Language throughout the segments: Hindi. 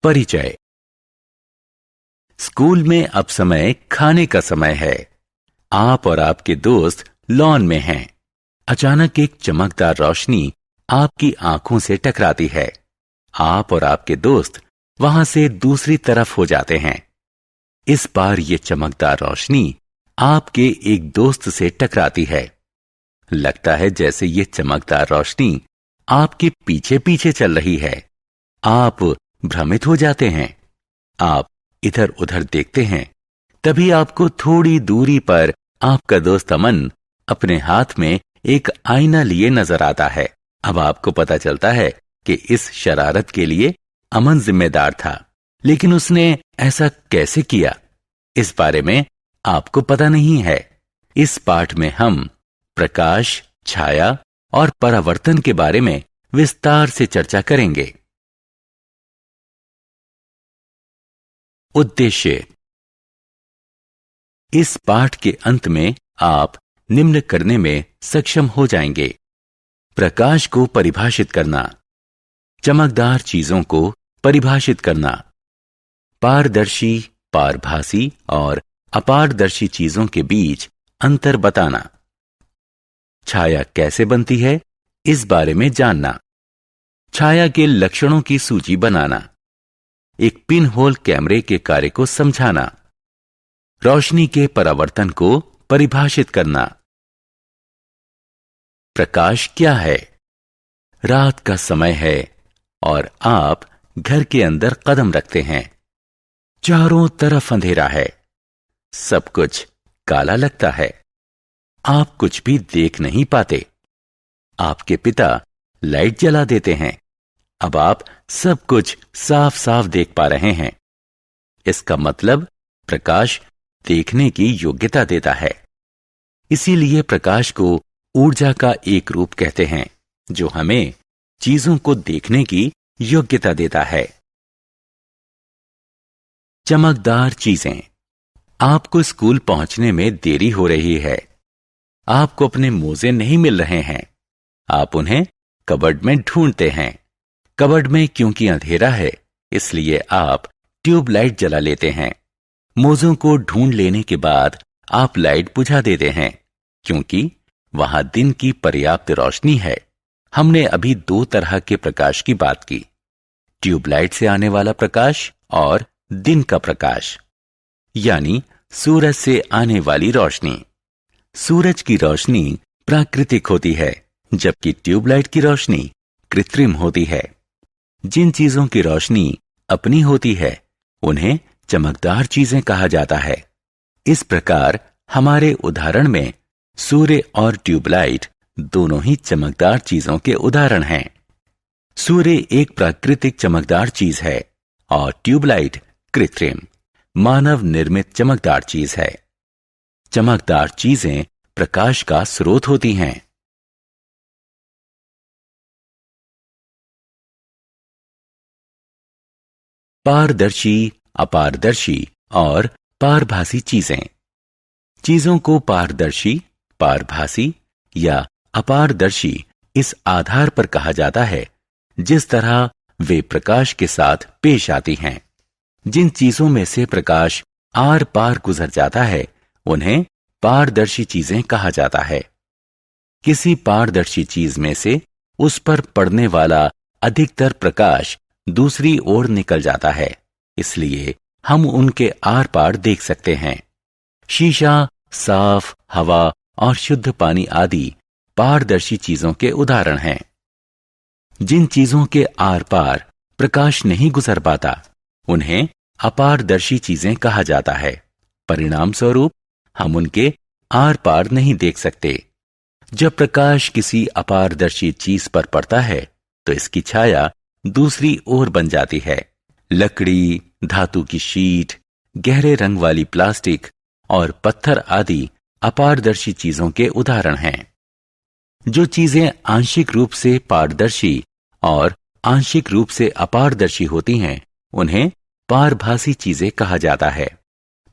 परिचय। स्कूल में अब समय खाने का समय है। आप और आपके दोस्त लॉन में हैं। अचानक एक चमकदार रोशनी आपकी आंखों से टकराती है। आप और आपके दोस्त वहां से दूसरी तरफ हो जाते हैं। इस बार ये चमकदार रोशनी आपके एक दोस्त से टकराती है। लगता है जैसे ये चमकदार रोशनी आपके पीछे पीछे चल रही है। आप भ्रमित हो जाते हैं। आप इधर उधर देखते हैं। तभी आपको थोड़ी दूरी पर आपका दोस्त अमन अपने हाथ में एक आईना लिए नजर आता है। अब आपको पता चलता है कि इस शरारत के लिए अमन जिम्मेदार था, लेकिन उसने ऐसा कैसे किया, इस बारे में आपको पता नहीं है। इस पाठ में हम प्रकाश, छाया और परावर्तन के बारे में विस्तार से चर्चा करेंगे। उद्देश्य। इस पाठ के अंत में आप निम्न करने में सक्षम हो जाएंगे: प्रकाश को परिभाषित करना, चमकदार चीजों को परिभाषित करना, पारदर्शी, पारभासी और अपारदर्शी चीजों के बीच अंतर बताना, छाया कैसे बनती है इस बारे में जानना, छाया के लक्षणों की सूची बनाना, एक पिन होल कैमरे के कार्य को समझाना, रोशनी के परावर्तन को परिभाषित करना। प्रकाश क्या है? रात का समय है और आप घर के अंदर कदम रखते हैं। चारों तरफ अंधेरा है। सब कुछ काला लगता है। आप कुछ भी देख नहीं पाते। आपके पिता लाइट जला देते हैं। अब आप सब कुछ साफ साफ देख पा रहे हैं। इसका मतलब प्रकाश देखने की योग्यता देता है। इसीलिए प्रकाश को ऊर्जा का एक रूप कहते हैं, जो हमें चीजों को देखने की योग्यता देता है। चमकदार चीजें। आपको स्कूल पहुंचने में देरी हो रही है। आपको अपने मोजे नहीं मिल रहे हैं। आप उन्हें कबर्ड में ढूंढते हैं। कबर्ड में क्योंकि अंधेरा है, इसलिए आप ट्यूबलाइट जला लेते हैं। मोजों को ढूंढ लेने के बाद आप लाइट बुझा देते हैं, क्योंकि वहां दिन की पर्याप्त रोशनी है। हमने अभी दो तरह के प्रकाश की बात की: ट्यूबलाइट से आने वाला प्रकाश और दिन का प्रकाश, यानी सूरज से आने वाली रोशनी। सूरज की रोशनी प्राकृतिक होती है, जबकि ट्यूबलाइट की रोशनी कृत्रिम होती है। जिन चीजों की रोशनी अपनी होती है, उन्हें चमकदार चीजें कहा जाता है। इस प्रकार हमारे उदाहरण में सूर्य और ट्यूबलाइट दोनों ही चमकदार चीजों के उदाहरण हैं। सूर्य एक प्राकृतिक चमकदार चीज है और ट्यूबलाइट कृत्रिम, मानव निर्मित चमकदार चीज है। चमकदार चीजें प्रकाश का स्रोत होती हैं। पारदर्शी, अपारदर्शी और पारभासी चीजें। चीजों को पारदर्शी, पारभासी या अपारदर्शी इस आधार पर कहा जाता है जिस तरह वे प्रकाश के साथ पेश आती हैं। जिन चीजों में से प्रकाश आर पार गुजर जाता है, उन्हें पारदर्शी चीजें कहा जाता है। किसी पारदर्शी चीज में से उस पर पड़ने वाला अधिकतर प्रकाश दूसरी ओर निकल जाता है, इसलिए हम उनके आर पार देख सकते हैं। शीशा, साफ हवा और शुद्ध पानी आदि पारदर्शी चीजों के उदाहरण हैं। जिन चीजों के आर पार प्रकाश नहीं गुजर पाता, उन्हें अपारदर्शी चीजें कहा जाता है। परिणाम स्वरूप हम उनके आर पार नहीं देख सकते। जब प्रकाश किसी अपारदर्शी चीज पर पड़ता है, तो इसकी छाया दूसरी ओर बन जाती है। लकड़ी, धातु की शीट, गहरे रंग वाली प्लास्टिक और पत्थर आदि अपारदर्शी चीजों के उदाहरण हैं। जो चीजें आंशिक रूप से पारदर्शी और आंशिक रूप से अपारदर्शी होती हैं, उन्हें पारभासी चीजें कहा जाता है।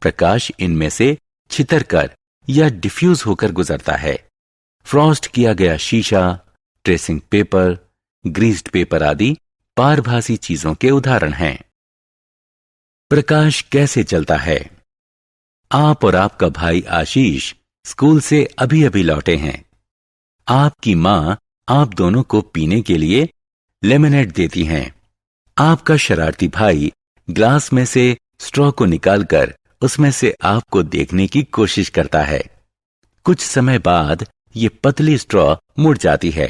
प्रकाश इनमें से छितरकर या डिफ्यूज होकर गुजरता है। फ्रॉस्ट किया गया शीशा, ट्रेसिंग पेपर, ग्रीस्ड पेपर आदि पारभासी चीजों के उदाहरण हैं। प्रकाश कैसे चलता है? आप और आपका भाई आशीष स्कूल से अभी अभी लौटे हैं। आपकी माँ आप दोनों को पीने के लिए लेमनेड देती हैं। आपका शरारती भाई ग्लास में से स्ट्रॉ को निकालकर उसमें से आपको देखने की कोशिश करता है। कुछ समय बाद ये पतली स्ट्रॉ मुड़ जाती है।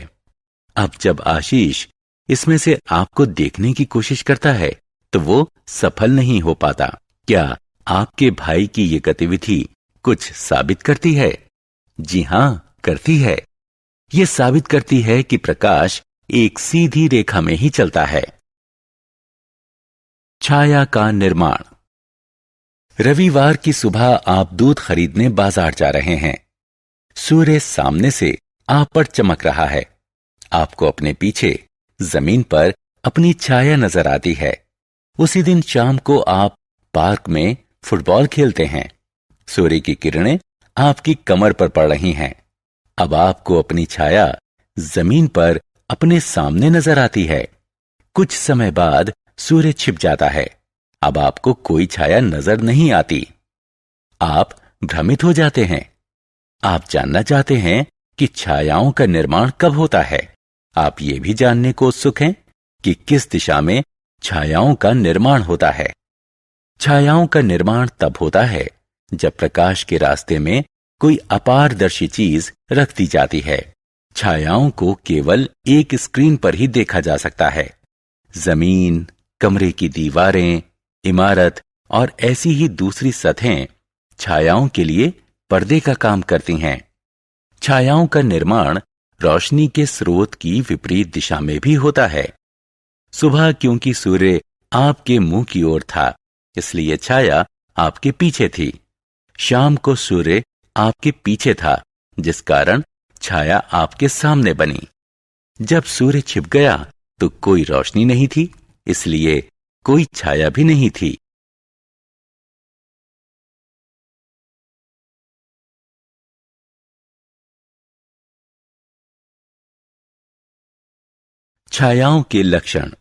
अब जब आशीष इसमें से आपको देखने की कोशिश करता है तो वो सफल नहीं हो पाता। क्या आपके भाई की ये गतिविधि कुछ साबित करती है? जी हां, करती है। ये साबित करती है कि प्रकाश एक सीधी रेखा में ही चलता है। छाया का निर्माण। रविवार की सुबह आप दूध खरीदने बाजार जा रहे हैं। सूर्य सामने से आप पर चमक रहा है। आपको अपने पीछे जमीन पर अपनी छाया नजर आती है। उसी दिन शाम को आप पार्क में फुटबॉल खेलते हैं। सूर्य की किरणें आपकी कमर पर पड़ रही हैं। अब आपको अपनी छाया जमीन पर अपने सामने नजर आती है। कुछ समय बाद सूर्य छिप जाता है। अब आपको कोई छाया नजर नहीं आती। आप भ्रमित हो जाते हैं। आप जानना चाहते हैं कि छायाओं का निर्माण कब होता है। आप ये भी जानने को उत्सुक हैं कि किस दिशा में छायाओं का निर्माण होता है। छायाओं का निर्माण तब होता है जब प्रकाश के रास्ते में कोई अपारदर्शी चीज रख दी जाती है। छायाओं को केवल एक स्क्रीन पर ही देखा जा सकता है। जमीन, कमरे की दीवारें, इमारत और ऐसी ही दूसरी सतहें छायाओं के लिए पर्दे का काम करती हैं। छायाओं का निर्माण रोशनी के स्रोत की विपरीत दिशा में भी होता है। सुबह क्योंकि सूर्य आपके मुंह की ओर था, इसलिए छाया आपके पीछे थी। शाम को सूर्य आपके पीछे था, जिस कारण छाया आपके सामने बनी। जब सूर्य छिप गया तो कोई रोशनी नहीं थी, इसलिए कोई छाया भी नहीं थी। छायाओं के लक्षण।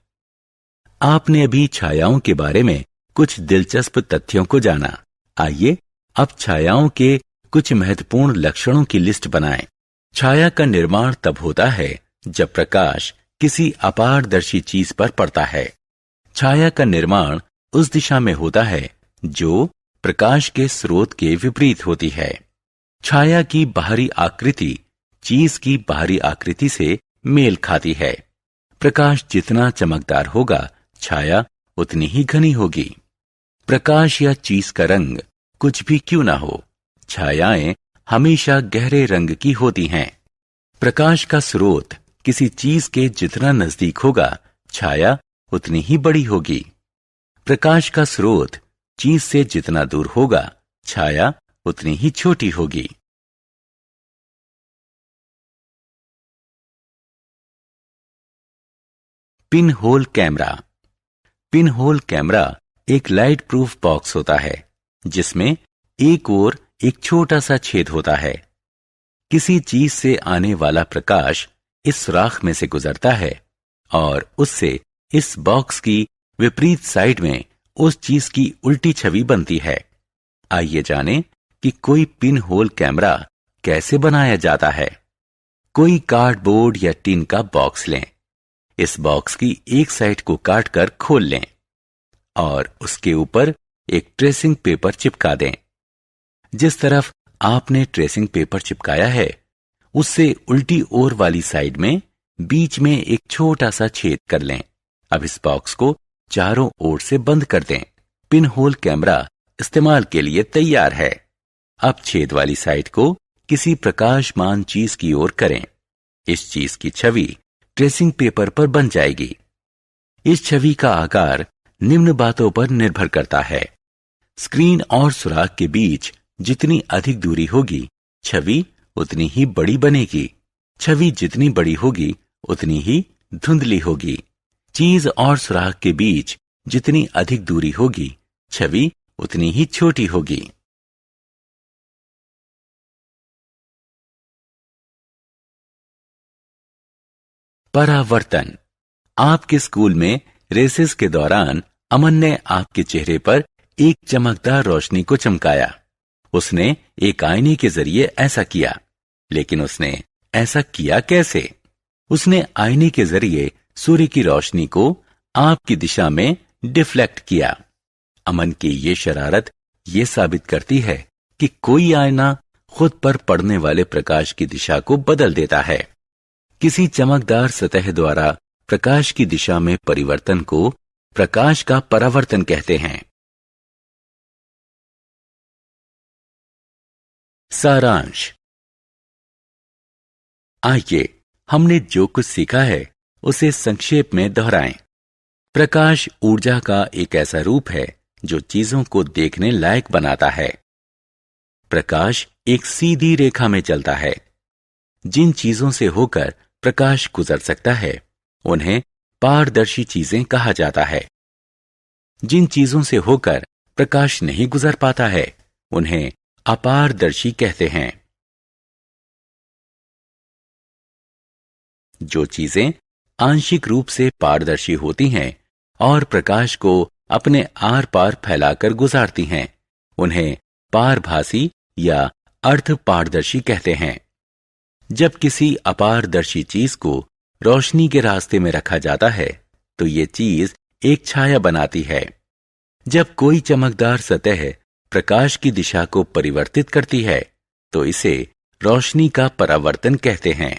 आपने अभी छायाओं के बारे में कुछ दिलचस्प तथ्यों को जाना। आइए अब छायाओं के कुछ महत्वपूर्ण लक्षणों की लिस्ट बनाएं। छाया का निर्माण तब होता है जब प्रकाश किसी अपारदर्शी चीज पर पड़ता है। छाया का निर्माण उस दिशा में होता है जो प्रकाश के स्रोत के विपरीत होती है। छाया की बाहरी आकृति चीज की बाहरी आकृति से मेल खाती है। प्रकाश जितना चमकदार होगा, छाया उतनी ही घनी होगी। प्रकाश या चीज का रंग कुछ भी क्यों ना हो, छायाएं हमेशा गहरे रंग की होती हैं। प्रकाश का स्रोत किसी चीज के जितना नजदीक होगा, छाया उतनी ही बड़ी होगी। प्रकाश का स्रोत चीज से जितना दूर होगा, छाया उतनी ही छोटी होगी। Pin hole camera. Pin hole camera एक लाइट प्रूफ बॉक्स होता है जिसमें एक ओर एक छोटा सा छेद होता है। किसी चीज से आने वाला प्रकाश इस सुराख में से गुजरता है और उससे इस बॉक्स की विपरीत साइड में उस चीज की उल्टी छवि बनती है। आइए जानें कि कोई पिन होल कैमरा कैसे बनाया जाता है। कोई कार्डबोर्ड या टिन का बॉक्स लें। इस बॉक्स की एक साइड को काटकर खोल लें और उसके ऊपर एक ट्रेसिंग पेपर चिपका दें। जिस तरफ आपने ट्रेसिंग पेपर चिपकाया है, उससे उल्टी ओर वाली साइड में बीच में एक छोटा सा छेद कर लें। अब इस बॉक्स को चारों ओर से बंद कर दें। पिन होल कैमरा इस्तेमाल के लिए तैयार है। अब छेद वाली साइड को किसी प्रकाशमान चीज की ओर करें। इस चीज की छवि ट्रेसिंग पेपर पर बन जाएगी। इस छवि का आकार निम्न बातों पर निर्भर करता है। स्क्रीन और सुराख के बीच जितनी अधिक दूरी होगी, छवि उतनी ही बड़ी बनेगी। छवि जितनी बड़ी होगी, उतनी ही धुंधली होगी। चीज और सुराख के बीच जितनी अधिक दूरी होगी, छवि उतनी ही छोटी होगी। परावर्तन। आपके स्कूल में रेसेस के दौरान अमन ने आपके चेहरे पर एक चमकदार रोशनी को चमकाया। उसने एक आईने के जरिए ऐसा किया, लेकिन उसने ऐसा किया कैसे? उसने आईने के जरिए सूर्य की रोशनी को आपकी दिशा में डिफ्लेक्ट किया। अमन की ये शरारत ये साबित करती है कि कोई आईना खुद पर पड़ने वाले प्रकाश की दिशा को बदल देता है। किसी चमकदार सतह द्वारा प्रकाश की दिशा में परिवर्तन को प्रकाश का परावर्तन कहते हैं। सारांश। आइए हमने जो कुछ सीखा है उसे संक्षेप में दोहराएं। प्रकाश ऊर्जा का एक ऐसा रूप है जो चीजों को देखने लायक बनाता है। प्रकाश एक सीधी रेखा में चलता है। जिन चीजों से होकर प्रकाश गुजर सकता है उन्हें पारदर्शी चीजें कहा जाता है। जिन चीजों से होकर प्रकाश नहीं गुजर पाता है उन्हें अपारदर्शी कहते हैं। जो चीजें आंशिक रूप से पारदर्शी होती हैं और प्रकाश को अपने आर पार फैलाकर गुजारती हैं उन्हें पारभासी या अर्ध पारदर्शी कहते हैं। जब किसी अपारदर्शी चीज को रोशनी के रास्ते में रखा जाता है तो ये चीज एक छाया बनाती है। जब कोई चमकदार सतह प्रकाश की दिशा को परिवर्तित करती है तो इसे रोशनी का परावर्तन कहते हैं।